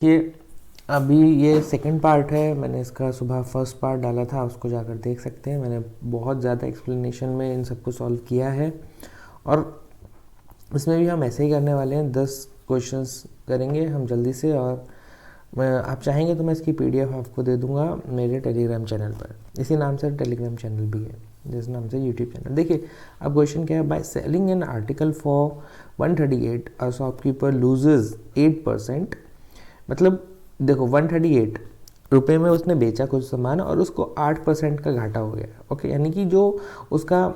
कि अभी ये सेकंड पार्ट है, मैंने इसका सुबह फर्स्ट पार्ट डाला था, उसको जाकर देख सकते हैं। मैंने बहुत ज़्यादा एक्सप्लेनेशन में इन सबको सॉल्व किया है और इसमें भी हम ऐसे ही करने वाले हैं। 10 क्वेश्चंस करेंगे हम जल्दी से, और आप चाहेंगे तो मैं इसकी पीडीएफ आपको दे दूंगा मेरे टेलीग्राम चैनल पर। इसी नाम से टेलीग्राम चैनल भी है, जिस नाम से यूट्यूब चैनल। देखिए अब क्वेश्चन क्या है, by selling an article for 138 a shopkeeper loses 8%। मतलब देखो 138 रुपये में उसने बेचा कुछ सामान और उसको 8% का घाटा हो गया। ओके, यानी कि जो उसका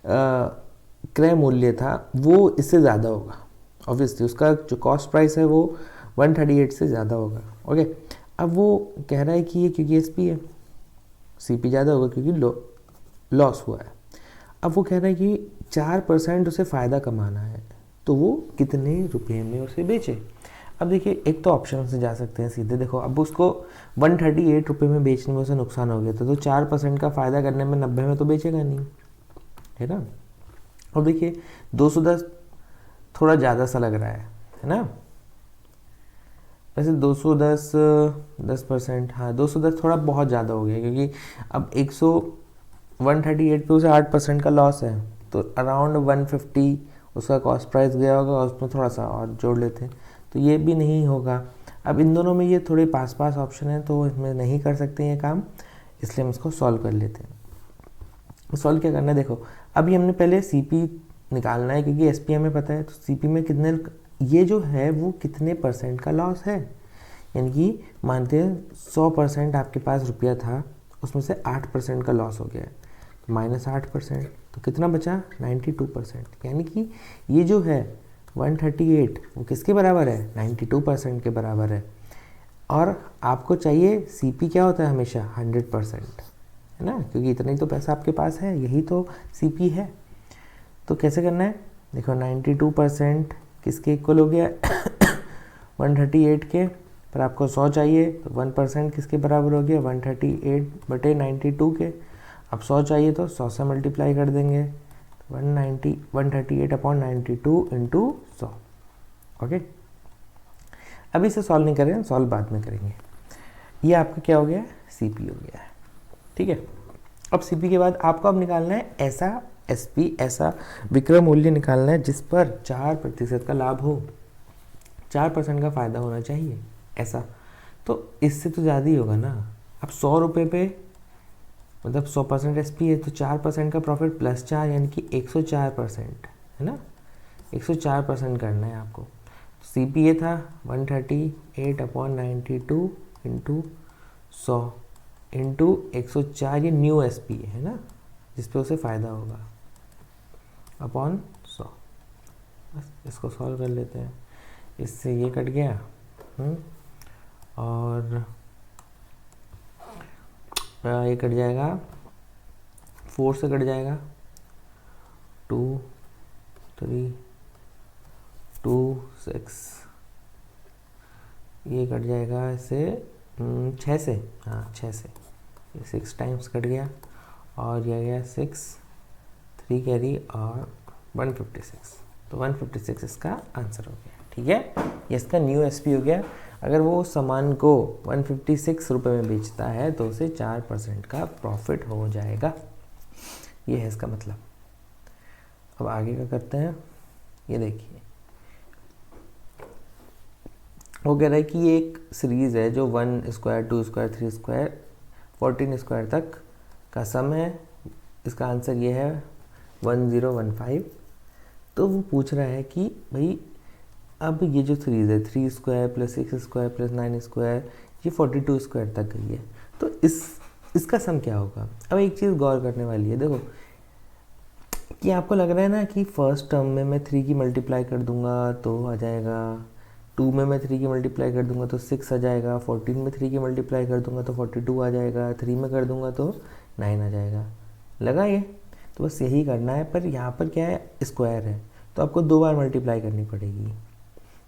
क्रय मूल्य था वो इससे ज़्यादा होगा। ऑब्वियसली उसका जो कॉस्ट प्राइस है वो 138 से ज़्यादा होगा। ओके, अब वो कह रहा है कि ये क्योंकि एसपी है, सीपी ज़्यादा होगा क्योंकि लॉस हुआ है। अब वो कह रहा है कि 4% उसे फ़ायदा कमाना है, तो वो कितने रुपए में उसे बेचे। अब देखिए, एक तो ऑप्शन से जा सकते हैं सीधे। देखो अब उसको 138 रुपये में बेचने में उसे नुकसान हो गया था, तो 4% का फ़ायदा करने में 90 में तो बेचेगा नहीं, है ना। और देखिए 210 थोड़ा ज़्यादा सा लग रहा है ना। वैसे 210 10%, हाँ 210 थोड़ा बहुत ज़्यादा हो गया, क्योंकि अब 138 पे उसे 8% का लॉस है, तो अराउंड 150 उसका कॉस्ट प्राइस गया होगा और उसमें थोड़ा सा और जोड़ लेते हैं, तो ये भी नहीं होगा। अब इन दोनों में ये थोड़े पास पास ऑप्शन है, तो इसमें नहीं कर सकते ये काम, इसलिए हम इसको सॉल्व कर लेते हैं। सॉल्व क्या करना है, देखो अभी हमने पहले सीपी निकालना है, क्योंकि एसपी हमें पता है, तो सीपी में कितने, ये जो है वो कितने परसेंट का लॉस है। यानी कि मानते हैं 100% आपके पास रुपया था, उसमें से 8% का लॉस हो गया है, तो -8%, तो कितना बचा 92%। यानी कि ये जो है 138 वो किसके बराबर है, 92% के बराबर है। और आपको चाहिए सीपी क्या होता है हमेशा 100%, है ना, क्योंकि इतना ही तो पैसा आपके पास है, यही तो सीपी है। तो कैसे करना है, देखो 92% किसके इक्वल हो गया 138 के, पर आपको 100 चाहिए, तो 1% किसके बराबर हो गया 138/92 के। अब 100 चाहिए तो 100 से मल्टीप्लाई कर देंगे, 138/92 इंटू 100। ओके, अभी इसे सॉल्व नहीं करें, सॉल्व बाद में करेंगे। ये आपका क्या हो गया, सीपी हो गया है। ठीक है, अब सीपी के बाद आपको अब निकालना है ऐसा एसपी, ऐसा विक्रय मूल्य निकालना है जिस पर 4% का लाभ हो, 4% का फ़ायदा होना चाहिए ऐसा। तो इससे तो ज़्यादा ही होगा ना। अब 100 रुपये पे मतलब 100% एसपी है, तो 4% का प्रॉफिट प्लस 4, यानी कि 104%, है ना। 104% करना है आपको। सी पी ए था 138/92 इंटू 100 इंटू 104, ये न्यू एस पी है ना, जिस पे उसे फ़ायदा होगा, अपॉन 100। बस इसको सॉल्व कर लेते हैं। इससे ये कट गया और ये कट जाएगा, 4 से कट जाएगा, 2 3 2 6, ये कट जाएगा इससे 6 से, हाँ 6 से, ये 6 टाइम्स कट गया, और यह गया 6 3 कैरी और 156, तो 156 इसका आंसर हो गया। ठीक है, ये इसका न्यू एसपी हो गया। अगर वो सामान को 156 रुपये में बेचता है तो उसे 4% का प्रॉफिट हो जाएगा, ये है इसका मतलब। अब आगे का करते हैं। ये देखिए, वो कह रहा है कि ये एक सीरीज़ है जो 1 स्क्वायर 2 स्क्वायर 3 स्क्वायर 14 स्क्वायर तक का सम है। इसका आंसर ये है 1015। तो वो पूछ रहा है कि भाई अब ये जो सीरीज़ है 3 square plus 6 square plus 9 square, ये 42 स्क्वायर तक गई है, तो इसका सम क्या होगा। अब एक चीज़ गौर करने वाली है, देखो कि आपको लग रहा है ना कि फर्स्ट टर्म में मैं 3 की मल्टीप्लाई कर दूंगा तो आ जाएगा, 2 में मैं 3 की मल्टीप्लाई कर दूंगा तो 6 आ जाएगा, 14 में 3 की मल्टीप्लाई कर दूंगा तो 42 आ जाएगा, 3 में कर दूंगा तो 9 आ जाएगा। लगा ये, तो बस यही करना है। पर यहाँ पर क्या है, स्क्वायर है, तो आपको 2 बार मल्टीप्लाई करनी पड़ेगी,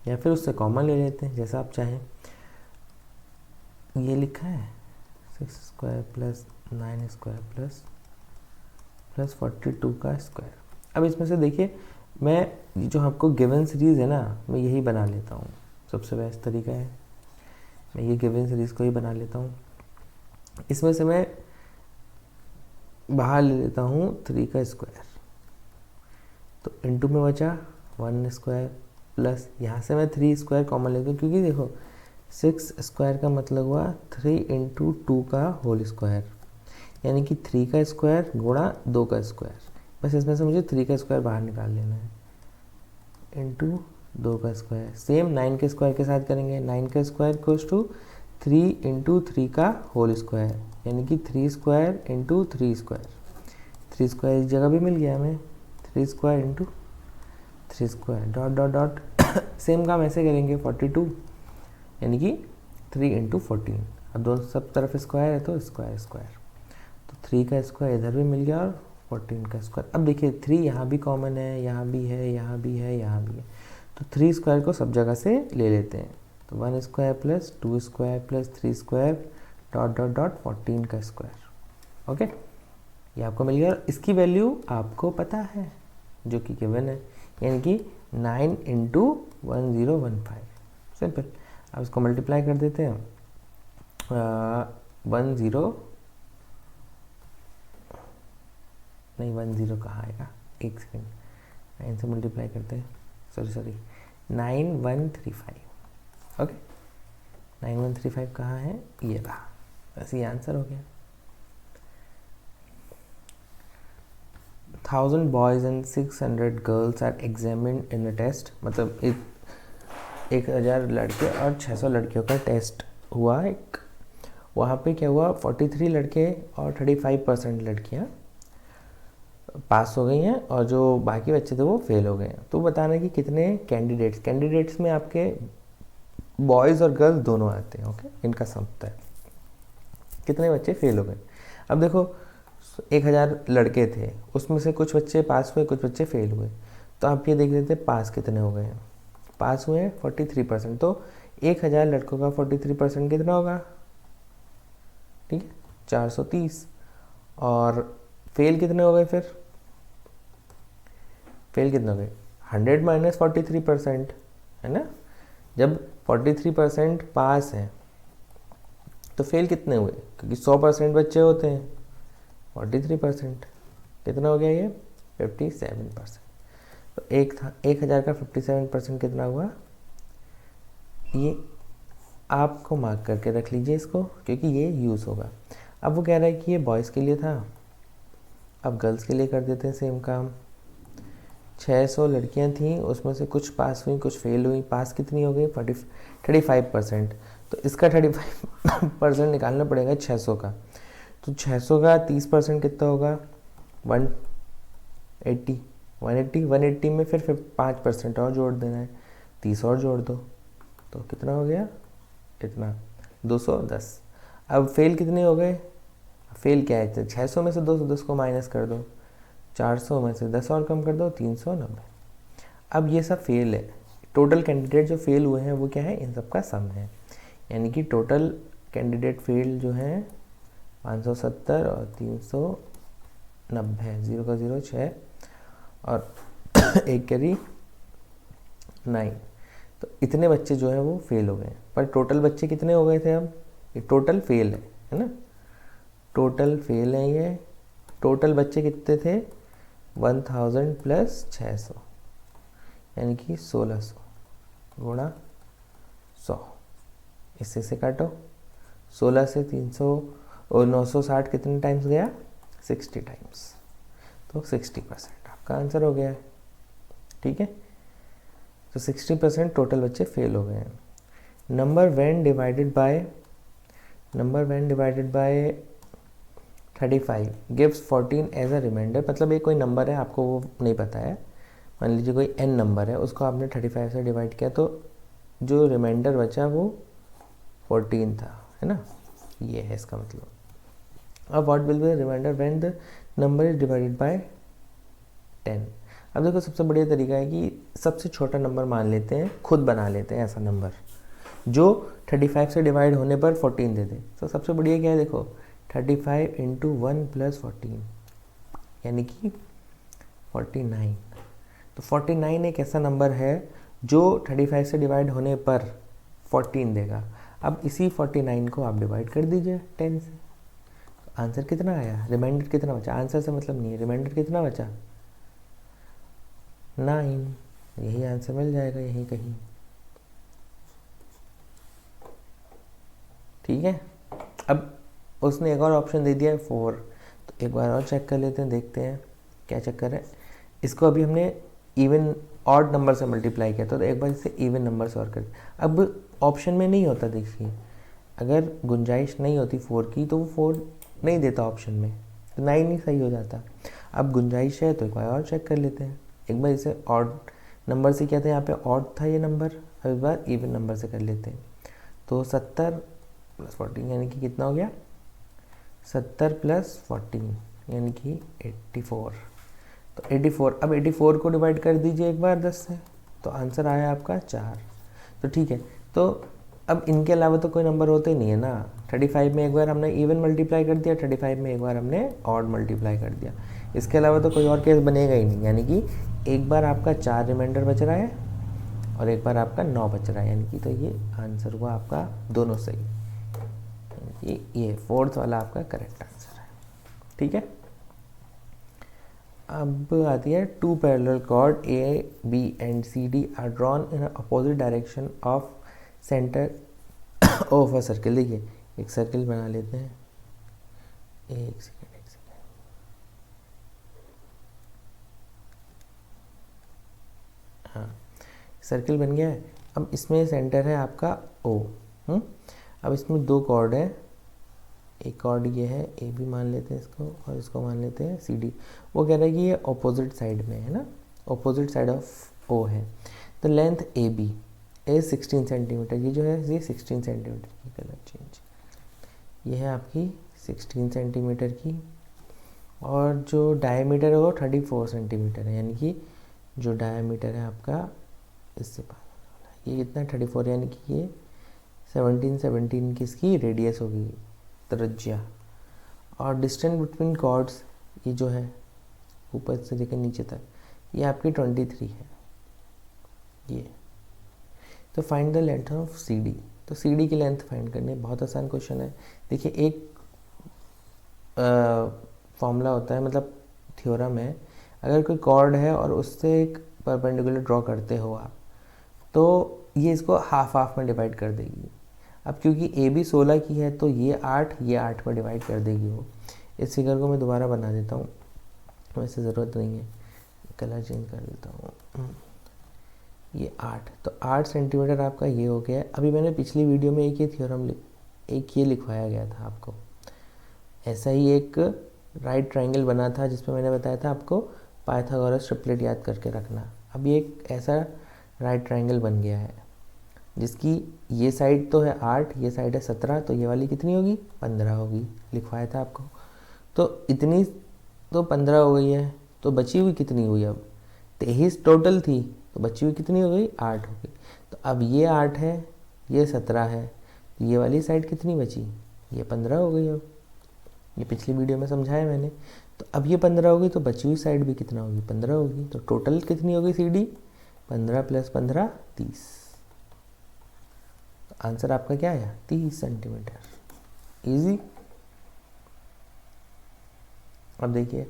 या फिर उससे कॉमन ले लेते हैं, जैसा आप चाहें। ये लिखा है 6 स्क्वायर प्लस 9 स्क्वायर प्लस 42 का स्क्वायर। अब इसमें से देखिए, मैं जो आपको गिवन सीरीज़ है ना, मैं यही बना लेता हूँ, सबसे बेस्ट तरीका है। मैं ये गिवन सीरीज़ को ही बना लेता हूँ। इसमें से मैं बाहर ले लेता हूँ 3 का स्क्वायर, तो इनटू में बचा 1 स्क्वायर प्लस यहाँ से मैं 3 स्क्वायर कॉमन लेता हूँ, क्योंकि देखो 6 स्क्वायर का मतलब हुआ 3 इंटू 2 का होल स्क्वायर, यानी कि 3 का स्क्वायर गुणा 2 का स्क्वायर। बस इसमें से मुझे 3 का स्क्वायर बाहर निकाल लेना है, इंटू 2 का स्क्वायर। सेम 9 के स्क्वायर के साथ करेंगे, 9 का स्क्वायर इक्वल्स टू 3 इंटू 3 का होल स्क्वायर, यानी कि 3 स्क्वायर इंटू 3 स्क्वायर। 3 स्क्वायर इस जगह भी मिल गया हमें, 3 square into 3 square dot dot dot. Same काम ऐसे करेंगे 42, यानी कि 3 इंटू 14। अब दोनों सब तरफ स्क्वायर है तो स्क्वायर स्क्वायर, तो 3 का स्क्वायर इधर भी मिल गया और 14 का स्क्वायर। अब देखिए 3 यहाँ भी कॉमन है, यहाँ भी है, यहाँ भी है, यहाँ भी है, तो 3 स्क्वायर को सब जगह से ले लेते हैं। तो 1 square plus 2 square plus 3 square dot dot dot 14 का स्क्वायर। ओके, ये आपको मिल गया। इसकी वैल्यू आपको पता है जो कि गिवन है, यानी कि 9 इंटू 1015। सिंपल। अब इसको मल्टीप्लाई कर देते हैं। 10 कहाँ आएगा, एक सेकेंड, 9 से मल्टीप्लाई करते हैं, सॉरी 9135। ओके, 9135 कहाँ है, ये रहा। बस ये आंसर हो गया। 1000 boys and 600 girls are examined in a test, मतलब 1000 लड़के और 600 लड़कियों का टेस्ट हुआ एक। वहाँ पे क्या हुआ, 43 लड़के और 35% लड़कियाँ पास हो गई हैं और जो बाकी बच्चे थे वो फेल हो गए हैं। तो बताना कि कितने कैंडिडेट्स में आपके बॉयज़ और गर्ल्स दोनों आते हैं। ओके, इनका सम होता है कितने बच्चे फेल हो गए। अब देखो 1000 लड़के थे, उसमें से कुछ बच्चे पास हुए, कुछ बच्चे फेल हुए। तो आप ये देख लेते हैं पास कितने हो गए हैं। पास हुए 43%, तो 1000 लड़कों का 43% कितना होगा, ठीक है 430। और फेल कितने हो गए, फिर फेल कितने हो गए, 100 माइनस 43%, है ना। जब 43% पास है तो फेल कितने हुए, क्योंकि 100% बच्चे होते हैं, 43% कितना हो गया, ये 57%। तो 1000 का 57% कितना हुआ, ये आपको मार्क करके रख लीजिए इसको, क्योंकि ये यूज़ होगा। अब वो कह रहा है कि ये बॉयज़ के लिए था, अब गर्ल्स के लिए कर देते हैं सेम काम। 600 लड़कियां थीं, उसमें से कुछ पास हुई, कुछ फेल हुई। पास कितनी हो गई, 35%। तो इसका 35% निकालना पड़ेगा 600 का। तो 600 का 30% कितना होगा, 180 में फिर 5% और जोड़ देना है, 30 और जोड़ दो, तो कितना हो गया, इतना 210। अब फेल कितने हो गए, फेल क्या है, 600 में से 210 को माइनस कर दो, 400 में से 10 और कम कर दो, 390। अब ये सब फेल है। टोटल कैंडिडेट जो फेल हुए हैं वो क्या है, इन सब का सम है, यानी कि टोटल कैंडिडेट फेल जो है 570 और 390, 0 का 0 6 और एक कैरी 9। तो इतने बच्चे जो है वो फेल हो गए। पर टोटल बच्चे कितने हो गए थे, अब ये टोटल फेल है ना, टोटल फेल है ये। टोटल बच्चे कितने थे, 1000 प्लस 600, यानी कि 1600 गुणा 100। इससे से काटो, 16 से 300 और 960 कितने टाइम्स गया, 60 टाइम्स, तो 60% आपका आंसर हो गया है। ठीक है, तो 60% टोटल बच्चे फेल हो गए हैं। Number when divided by 35 gives 14 as a remainder. मतलब ये कोई नंबर है, आपको वो नहीं पता है, मान लीजिए कोई n नंबर है, उसको आपने 35 से डिवाइड किया तो जो रिमाइंडर बचा वो 14 था, है ना, ये है इसका मतलब। अब what will be remainder when the number is divided by 10। अब देखो सबसे बढ़िया तरीका है कि सबसे छोटा नंबर मान लेते हैं, खुद बना लेते हैं ऐसा नंबर जो 35 से डिवाइड होने पर 14 दे दे। तो सबसे बढ़िया क्या है, देखो 35 इंटू 1 प्लस 14 यानी कि 49। तो 49 एक ऐसा नंबर है जो 35 से डिवाइड होने पर 14 देगा। अब इसी 49 को आप डिवाइड कर दीजिए 10 से, आंसर कितना आया, रिमाइंडर कितना बचा, आंसर से मतलब नहीं है, रिमाइंडर कितना बचा 9, यही आंसर मिल जाएगा यहीं कहीं। ठीक है, अब उसने एक और ऑप्शन दे दिया है 4, तो एक बार और चेक कर लेते हैं, देखते हैं क्या चक्कर है। इसको अभी हमने इवन ऑड नंबर से मल्टीप्लाई किया था, तो एक बार इसे इवन नंबर से और कर। अब ऑप्शन में नहीं होता, देखिए अगर गुंजाइश नहीं होती 4 की तो वो 4 नहीं देता ऑप्शन में, तो 9 ही सही हो जाता। अब गुंजाइश है तो एक बार और चेक कर लेते हैं, एक बार इसे ऑड नंबर से किया था, यहाँ पे ऑड था ये नंबर, अब एक बार इवन नंबर से कर लेते हैं। तो 70 + 14 यानी कि कितना हो गया, 70 + 14 यानी कि 84। तो 84, अब 84 को डिवाइड कर दीजिए एक बार 10 से, तो आंसर आया आपका 4। तो ठीक है, तो अब इनके अलावा तो कोई नंबर होते ही नहीं है ना। 35 में एक बार हमने इवन मल्टीप्लाई कर दिया, 35 में एक बार हमने ऑड मल्टीप्लाई कर दिया, इसके अलावा तो कोई और केस बनेगा ही नहीं। यानी कि एक बार आपका 4 रिमाइंडर बच रहा है और एक बार आपका 9 बच रहा है, यानी कि तो ये आंसर हुआ आपका दोनों सही, ये 4th वाला आपका करेक्ट आंसर है। ठीक है, अब आती है 2 parallel chord A B and C D are drawn in opposite direction of centre of a circle. देखिए एक सर्किल बना लेते हैं, एक सेकेंड हाँ, सर्किल बन गया है। अब इसमें सेंटर है आपका ओ। अब इसमें 2 कॉर्ड है, एक कॉर्ड ये है ए बी मान लेते हैं इसको, और इसको मान लेते हैं सी डी। वो कह रहा है कि ये ऑपोजिट साइड में है ना, ऑपोजिट साइड ऑफ ओ है। The length A B is 16 centimetre, ये जो है ये 16 सेंटीमीटर की, कलर चेंज, ये है आपकी 16 सेंटीमीटर की, और जो डायमीटर है वो 34 सेंटीमीटर है, यानी कि जो डायमीटर है आपका इससे पास वाला ये कितना 34, यानी कि ये 17 की इसकी रेडियस होगी, त्रिज्या। और डिस्टेंस बिटवीन कॉर्ड्स ये जो है ऊपर से लेकर नीचे तक ये आपकी 23 है ये। तो find the length of C D, तो सी डी की लेंथ फाइंड करनी है, बहुत आसान क्वेश्चन है। देखिए एक फॉर्मूला होता है, मतलब थ्योरम है, अगर कोई कॉर्ड है और उससे एक परपेंडिकुलर ड्रॉ करते हो आप, तो ये इसको हाफ हाफ में डिवाइड कर देगी। अब क्योंकि ए बी 16 की है तो ये 8 में डिवाइड कर देगी वो। इस फिगर को मैं दोबारा बना देता हूँ, वैसे ज़रूरत नहीं है, कलर चेंज कर देता हूँ। ये 8, तो 8 सेंटीमीटर आपका ये हो गया है। अभी मैंने पिछली वीडियो में एक ये थ्योरम एक ये लिखवाया गया था आपको, ऐसा ही एक राइट ट्रायंगल बना था जिसमें मैंने बताया था आपको पाइथागोरस ट्रिपलेट याद करके रखना। अब ये एक ऐसा राइट ट्रायंगल बन गया है जिसकी ये साइड तो है 8, ये साइड है 17, तो ये वाली कितनी होगी 15 होगी, लिखवाया था आपको। तो इतनी तो 15 हो गई है, तो बची हुई कितनी हुई, अब 23 टोटल थी, तो बची हुई कितनी हो गई 8 हो गई। तो अब ये 8 है, ये 17 है, तो ये वाली साइड कितनी बची, ये 15 हो गई। अब ये पिछली वीडियो में समझाया मैंने, तो अब ये 15 होगी तो बची हुई साइड भी कितना होगी 15 होगी। तो टोटल कितनी होगी सी डी, 15 + 15 30। आंसर आपका क्या आया 30 सेंटीमीटर, इजी। अब देखिए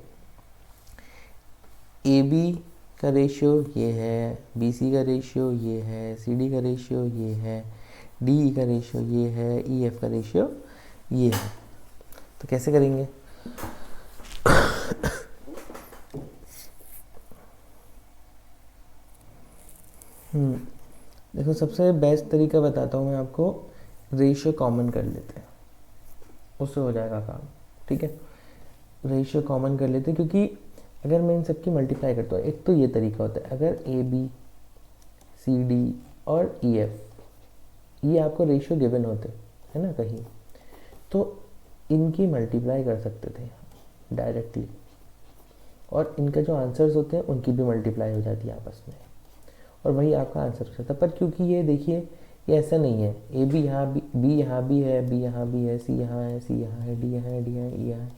ए बी का रेशियो ये है, बी सी का रेशियो ये है, सी डी का रेशियो ये है, डी ई का रेशियो ये है, ई एफ का रेशियो ये है। तो कैसे करेंगे, देखो सबसे बेस्ट तरीका बताता हूँ मैं आपको, रेशियो कॉमन कर लेते हैं, उससे हो जाएगा काम। ठीक है, रेशियो कॉमन कर लेते हैं, क्योंकि अगर मैं इन सबकी मल्टीप्लाई करता हूँ, एक तो ये तरीका होता है, अगर ए बी सी डी और ई एफ ये आपको रेशियो गिवन होते है ना कहीं, तो इनकी मल्टीप्लाई कर सकते थे डायरेक्टली, और इनके जो आंसर्स होते हैं उनकी भी मल्टीप्लाई हो जाती है आपस में, और वही आपका आंसर हो जाता है। पर क्योंकि ये देखिए ये ऐसा नहीं है, ए बी यहाँ बी यहाँ भी है, बी यहाँ भी है, सी यहाँ है, सी यहाँ है, डी यहाँ है, डी यहाँ है, ई यहाँ है,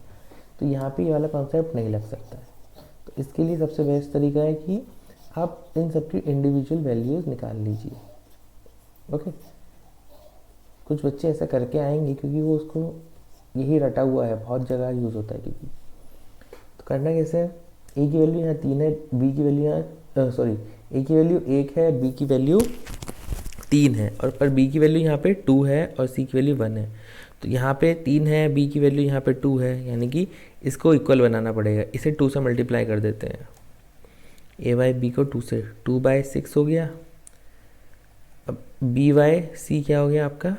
तो यहाँ पे ये वाला कॉन्सेप्ट नहीं लग सकता है। तो इसके लिए सबसे बेस्ट तरीका है कि आप इन सबकी इंडिविजुअल वैल्यूज़ निकाल लीजिए। ओके, कुछ बच्चे ऐसा करके आएंगे क्योंकि वो उसको यही रटा हुआ है, बहुत जगह यूज़ होता है क्योंकि। तो करना कैसे है, ए की वैल्यू यहाँ 3 है, बी की वैल्यू यहाँ सॉरी ए की वैल्यू 1 है, बी की वैल्यू 3 है, और पर बी की वैल्यू यहाँ पे 2 है और सी की वैल्यू 1 है। तो यहाँ पे 3 है, बी की वैल्यू यहाँ पे 2 है, यानी कि इसको इक्वल बनाना पड़ेगा। इसे 2 से मल्टीप्लाई कर देते हैं, ए बाई बी को 2 से, 2/6 हो गया। अब बी बाई सी क्या हो गया आपका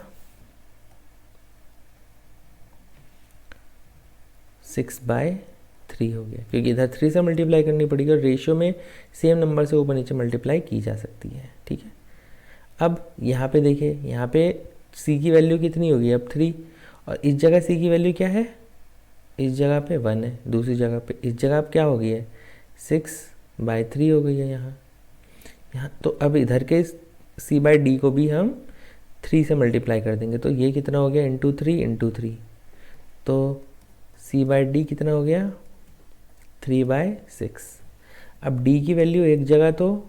6/3 हो गया, क्योंकि इधर 3 से मल्टीप्लाई करनी पड़ेगी और रेशियो में सेम नंबर से ऊपर नीचे मल्टीप्लाई की जा सकती है। ठीक है, अब यहाँ पे देखिए, यहाँ पे c की वैल्यू कितनी होगी अब 3, और इस जगह c की वैल्यू क्या है, इस जगह पे 1 है, दूसरी जगह पे इस जगह अब क्या हो गई है 6/3 हो गई है यहाँ। तो अब इधर के c/d को भी हम 3 से मल्टीप्लाई कर देंगे, तो ये कितना हो गया इंटू 3, तो c/d कितना हो गया 3/6। अब d की वैल्यू एक जगह तो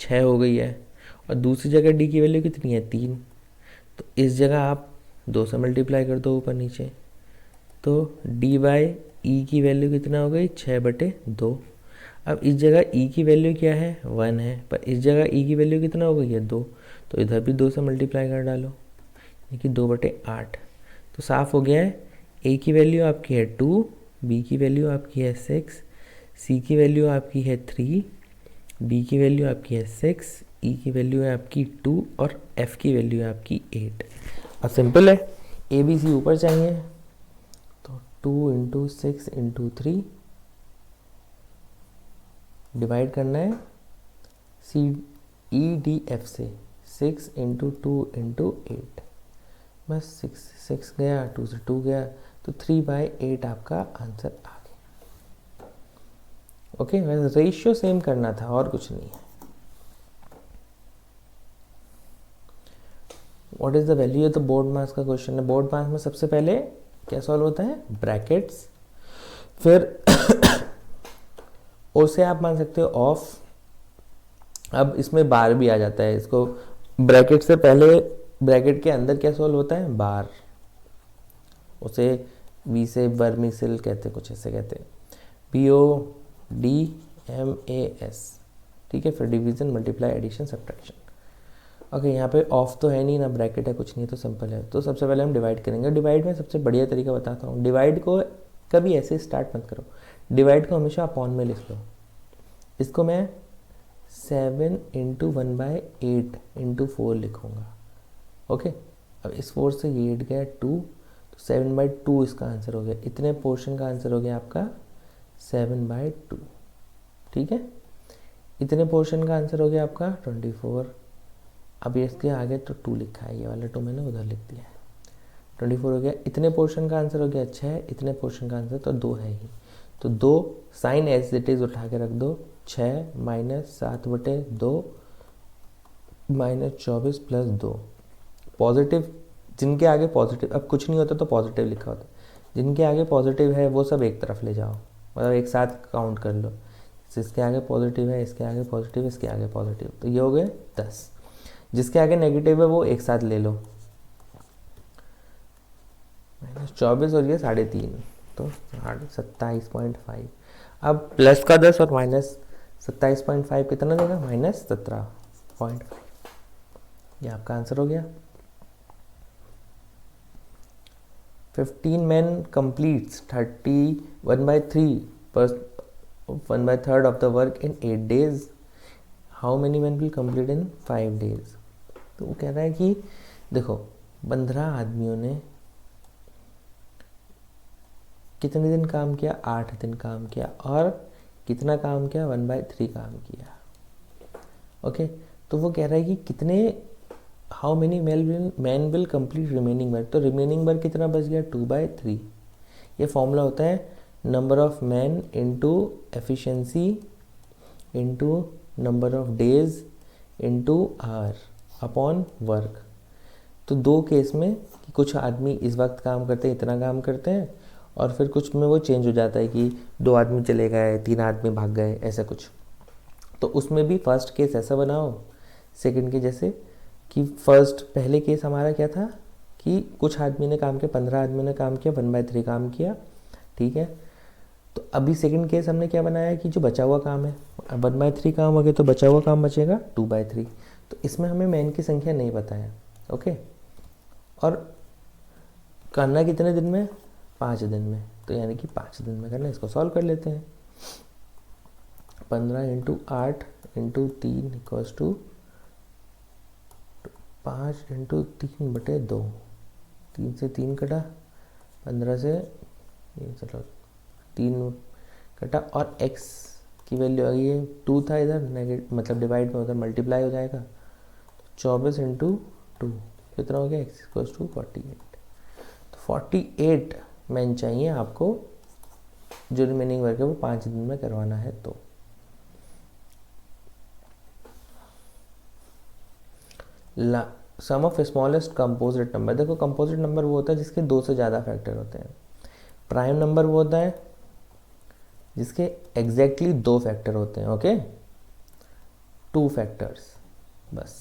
6 हो गई है और दूसरी जगह d की वैल्यू कितनी है 3, तो इस जगह आप 2 से मल्टीप्लाई कर दो ऊपर नीचे, तो d/e की वैल्यू कितना हो गई 6/2। अब इस जगह e की वैल्यू क्या है 1 है, पर इस जगह e की वैल्यू कितना हो गई है 2, तो इधर भी 2 से मल्टीप्लाई कर डालो, यानी कि 2/8। तो साफ हो गया है, a की वैल्यू आपकी है 2, b की वैल्यू आपकी है 6, c की वैल्यू आपकी है 3, d की वैल्यू आपकी है 6, e की वैल्यू है आपकी 2 और f की वैल्यू है आपकी 8। अब सिंपल है, a b c ऊपर चाहिए, तो 2 × 6 × 3 डिवाइड करना है सी ई डी एफ से, 6 × 2 × 8, बस 6 गया, 2 से 2 गया, तो 3/8 आपका आंसर आ गया। ओके, बस रेशियो सेम करना था और कुछ नहीं है। व्हाट इज द वैल्यू, तो बोर्ड मास का क्वेश्चन है। बोर्ड मास में सबसे पहले क्या सॉल्व होता है, ब्रैकेट्स, फिर ओ से आप मान सकते हो ऑफ। अब इसमें बार भी आ जाता है, इसको ब्रैकेट से पहले ब्रैकेट के अंदर क्या सॉल्व होता है, बार, उसे वी से वर्मिसल कहते हैं, कुछ ऐसे कहते हैं, PODMAS। ठीक है, फिर division, multiply, addition, subtraction. Okay, यहाँ पे ऑफ तो है नहीं ना, ब्रैकेट है, कुछ नहीं, तो सिंपल है। तो सबसे पहले हम डिवाइड करेंगे। डिवाइड में सबसे बढ़िया तरीका बताता हूँ, डिवाइड को कभी ऐसे स्टार्ट मत करो, डिवाइड को हमेशा अपॉन में लिख लो। इसको मैं 7 × 1/8 × 4 लिखूँगा। ओके, अब इस 4 से ये 8 गया 2, तो 7/2 इसका आंसर हो गया। इतने पोर्शन का आंसर हो गया आपका 7/2। ठीक है, इतने पोर्शन का आंसर हो गया आपका 24। अब इसके आगे तो 2 लिखा है, ये वाला 2 मैंने उधर लिख दिया है, 24 हो गया। इतने पोर्शन का आंसर हो गया 6, इतने पोर्शन का आंसर तो 2 है ही, तो 2 साइन एज इट इज उठा के रख दो, 6 - 7/2 -24 + 2। पॉजिटिव जिनके आगे पॉजिटिव, अब कुछ नहीं होता तो पॉजिटिव लिखा होता है, जिनके आगे पॉजिटिव है वो सब एक तरफ ले जाओ, मतलब एक साथ काउंट कर लो, इसके आगे पॉजिटिव है, इसके आगे पॉजिटिव, इसके आगे पॉजिटिव, तो ये हो गए 10। जिसके आगे नेगेटिव है वो एक साथ ले लो, -24 और ये 3.5, तो 27.5। अब प्लस का 10 और -27.5 कितना देगा, -17.5। ये आपका आंसर हो गया। 15 men completes 1/3 of the work in 8 days. How many men will complete in 5 days? तो वो कह रहा है कि देखो 15 आदमियों ने कितने दिन काम किया, 8 दिन काम किया, और कितना काम किया, 1/3 काम किया। ओके, तो वो कह रहा है कि कितने, how many man will complete remaining work, तो रिमेनिंग वर्क कितना बच गया 2/3। ये फॉर्मूला होता है number of man into efficiency into number of days into hour upon work. तो 2 केस में कि कुछ आदमी इस वक्त काम करते हैं, इतना काम करते हैं, और फिर कुछ में वो चेंज हो जाता है कि 2 आदमी चले गए, 3 आदमी भाग गए, ऐसा कुछ। तो उसमें भी फर्स्ट केस ऐसा बनाओ, सेकंड के जैसे कि फर्स्ट पहले केस हमारा क्या था कि कुछ आदमी ने काम किया, 15 आदमी ने काम किया, 1/3 काम किया, ठीक है। तो अभी सेकंड केस हमने क्या बनाया कि जो बचा हुआ काम है, 1/3 काम हो गया तो बचा हुआ काम बचेगा 2/3। तो इसमें हमें मैन की संख्या नहीं पता है, ओके। और करना कितने दिन में, 5 दिन में, तो यानी कि 5 दिन में करना। इसको सॉल्व कर लेते हैं। 15 × 8 × 3 इक्वल्स टू 5 × 3/2। 3 से 3 कटा, 15 से चलो 3 कटा, और x की वैल्यू आ गई है 2 था इधर, नेगेटिव मतलब डिवाइड में उधर मल्टीप्लाई हो जाएगा। 24 × 2 कितना हो गया, x इक्वल्स टू 48। तो 48 मैन चाहिए आपको, जो रिमेनिंग वर्क है वो 5 दिन में करवाना है। तो सम ऑफ स्मॉलेस्ट कंपोजिट नंबर, देखो कंपोजिट नंबर वो होता है जिसके 2 से ज़्यादा फैक्टर होते हैं। प्राइम नंबर वो होता है जिसके एग्जैक्टली 2 फैक्टर होते हैं, ओके, 2 फैक्टर्स बस।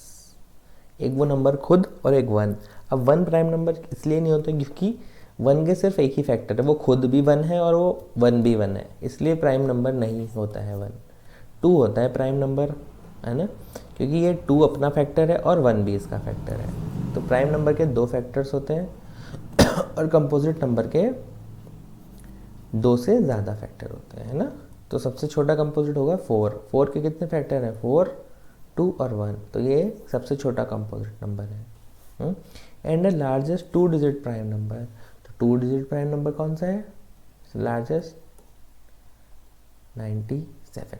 एक वो नंबर खुद और एक 1। अब 1 प्राइम नंबर इसलिए नहीं होता क्योंकि 1 के सिर्फ एक ही फैक्टर है, वो खुद भी 1 है और वो 1 भी 1 है, इसलिए प्राइम नंबर नहीं होता है 1। 2 होता है प्राइम नंबर, है ना, क्योंकि ये 2 अपना फैक्टर है और 1 भी इसका फैक्टर है। तो प्राइम नंबर के 2 फैक्टर्स होते हैं और कंपोजिट नंबर के 2 से ज़्यादा फैक्टर होते हैं, है ना। तो सबसे छोटा कंपोजिट होगा 4। 4 के कितने फैक्टर हैं, 4, 2 और 1, तो ये सबसे छोटा कंपोजिट नंबर है। And the largest 2 digit prime number, तो 2 डिजिट प्राइम नंबर कौन सा है, लार्जेस्ट 97,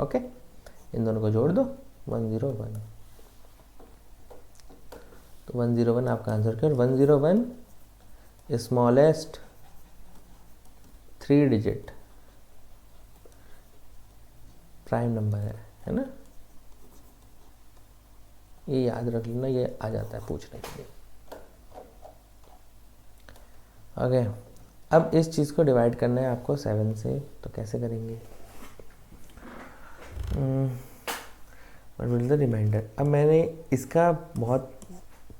ओके। इन दोनों को जोड़ दो, 101, तो 101 आपका आंसर क्या, 101 स्मॉलेस्ट 3 डिजिट प्राइम नंबर है ना। ये याद रख लेना, ये आ जाता है पूछने के लिए, ओके। अब इस चीज़ को डिवाइड करना है आपको 7 से, तो कैसे करेंगे, व्हाट विल द रिमाइंडर। अब मैंने इसका बहुत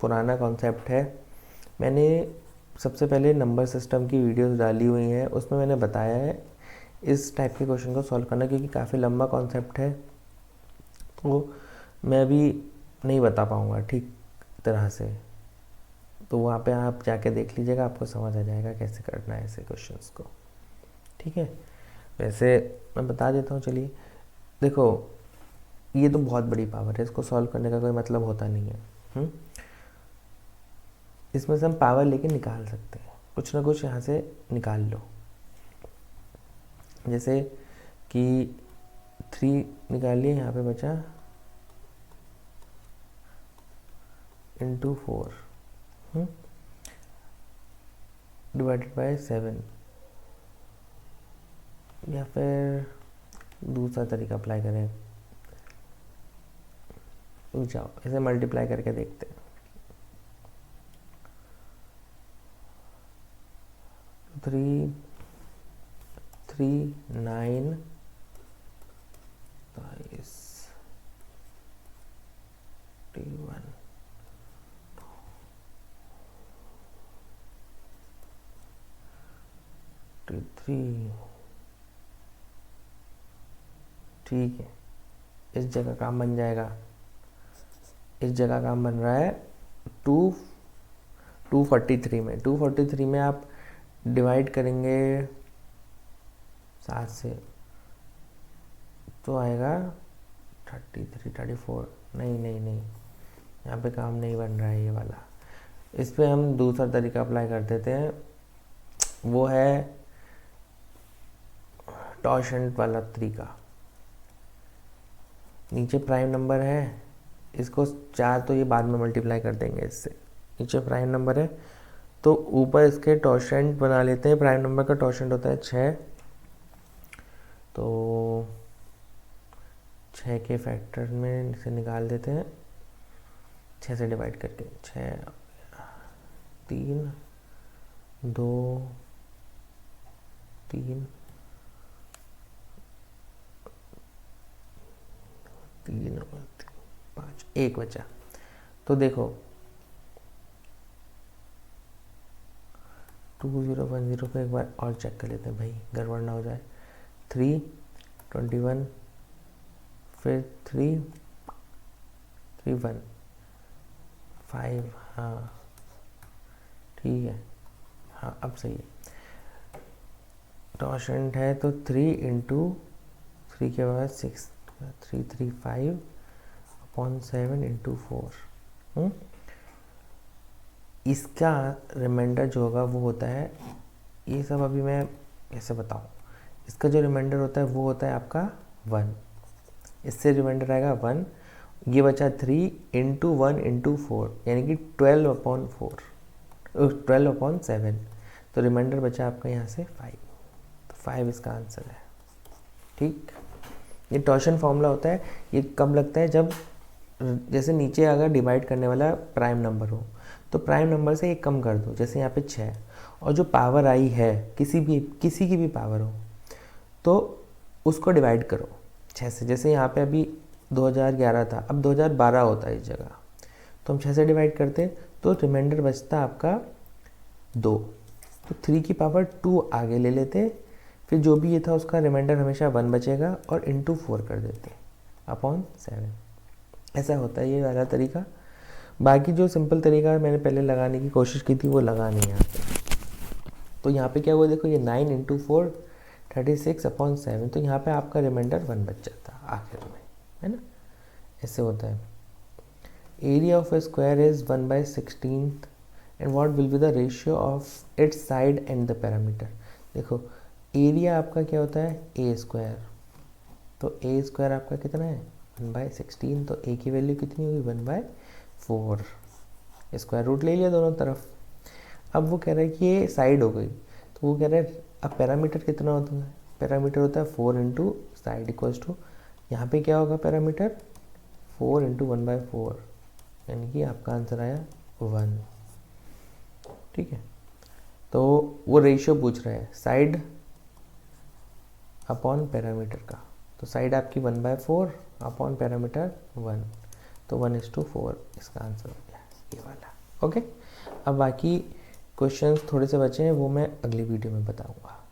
पुराना कॉन्सेप्ट है, मैंने सबसे पहले नंबर सिस्टम की वीडियोस डाली हुई हैं, उसमें मैंने बताया है इस टाइप के क्वेश्चन को सॉल्व करना, क्योंकि काफ़ी लंबा कॉन्सेप्ट है तो मैं अभी नहीं बता पाऊँगा ठीक तरह से। तो वहाँ पे आप जाके देख लीजिएगा, आपको समझ आ जाएगा कैसे करना है ऐसे क्वेश्चंस को, ठीक है। वैसे मैं बता देता हूँ, चलिए देखो, ये तो बहुत बड़ी पावर है, इसको सॉल्व करने का कोई मतलब होता नहीं है। इसमें से हम पावर लेके निकाल सकते हैं, कुछ ना कुछ यहाँ से निकाल लो। जैसे कि 3 निकालिए, यहाँ पे बचा × 4 डिवाइडेड बाय 7, या फिर दूसरा तरीका अप्लाई करें, जाओ इसे मल्टीप्लाई करके देखते हैं। 3, 3, 9, 22, 21, 23, ठीक है। इस जगह काम बन जाएगा, इस जगह काम बन रहा है 243 में। 243 में आप डिवाइड करेंगे 7 से तो आएगा 33, 34, नहीं, यहाँ पे काम नहीं बन रहा है ये वाला। इस पे हम दूसरा तरीका अप्लाई कर देते हैं, वो है टॉर्शंट वाला तरीका। नीचे प्राइम नंबर है, इसको 4 तो ये बाद में मल्टीप्लाई कर देंगे इससे। नीचे प्राइम नंबर है तो ऊपर इसके टॉर्शंट बना लेते हैं। प्राइम नंबर का टॉर्शंट होता है 6, तो 6 के फैक्टर में इसे निकाल देते हैं, 6 से डिवाइड करके। 6, 3, 2, 3, 5, 1 बचा, तो देखो 2010 को एक बार और चेक कर लेते हैं भाई, गड़बड़ ना हो जाए। 3 21 फिर 3 3 1 5, हाँ ठीक है, हाँ अब सही है। टॉशेंट है तो 3 इंटू 3 के बाद 6, 335/7 इंटू 4। इसका रिमाइंडर जो होगा वो होता है, ये सब अभी मैं कैसे बताऊँ, इसका जो रिमाइंडर होता है वो होता है आपका 1, इससे रिमाइंडर आएगा 1, ये बचा 3 इंटू 1 इंटू 4 यानी कि 12/4, 12/7, तो रिमाइंडर बचा आपका यहाँ से 5, तो 5 इसका आंसर है। ठीक, ये टॉशन फॉर्मूला होता है, ये कब लगता है, जब जैसे नीचे अगर डिवाइड करने वाला प्राइम नंबर हो तो प्राइम नंबर से एक कम कर दो, जैसे यहाँ पे 6, और जो पावर आई है किसी की भी पावर हो तो उसको डिवाइड करो 6 से। जैसे यहाँ पे अभी 2011 था, अब 2012 होता है इस जगह, तो हम 6 से डिवाइड करते तो रिमाइंडर बचता आपका 2, तो 3 की पावर 2 आगे ले लेते, फिर जो भी ये था उसका रिमाइंडर हमेशा 1 बचेगा और इंटू 4 कर देते अपॉन 7। ऐसा होता है ये वाला तरीका। बाकी जो सिंपल तरीका मैंने पहले लगाने की कोशिश की थी वो लगा नहीं यहाँ पे। तो यहाँ पे क्या हुआ, देखो ये 9 इंटू 4 36/7, तो यहाँ पे आपका रिमाइंडर 1 बच जाता आखिर में, है ना, ऐसे होता है। Area of A square is 1/16 and what will be the ratio of its side and the parameter. देखो एरिया आपका क्या होता है, ए स्क्वायर, तो ए स्क्वायर आपका कितना है 1/16, तो ए की वैल्यू कितनी होगी 1/4, स्क्वायर रूट ले लिया दोनों तरफ। अब वो कह रहा है कि ये साइड हो गई, तो वो कह रहा है अब पैरामीटर कितना होता है, पैरामीटर होता है 4 इंटू साइड इक्वल्स टू, यहाँ पे क्या होगा पैरामीटर 4 इंटू 1/4, यानी कि आपका आंसर आया 1। ठीक है, तो वो रेशियो पूछ रहा है साइड अपॉन पैरामीटर का, तो साइड आपकी 1/4 अपॉन पैरामीटर 1, तो 1:4 इसका आंसर हो गया ये वाला। ओके, अब बाकी क्वेश्चंस थोड़े से बचे हैं, वो मैं अगली वीडियो में बताऊंगा।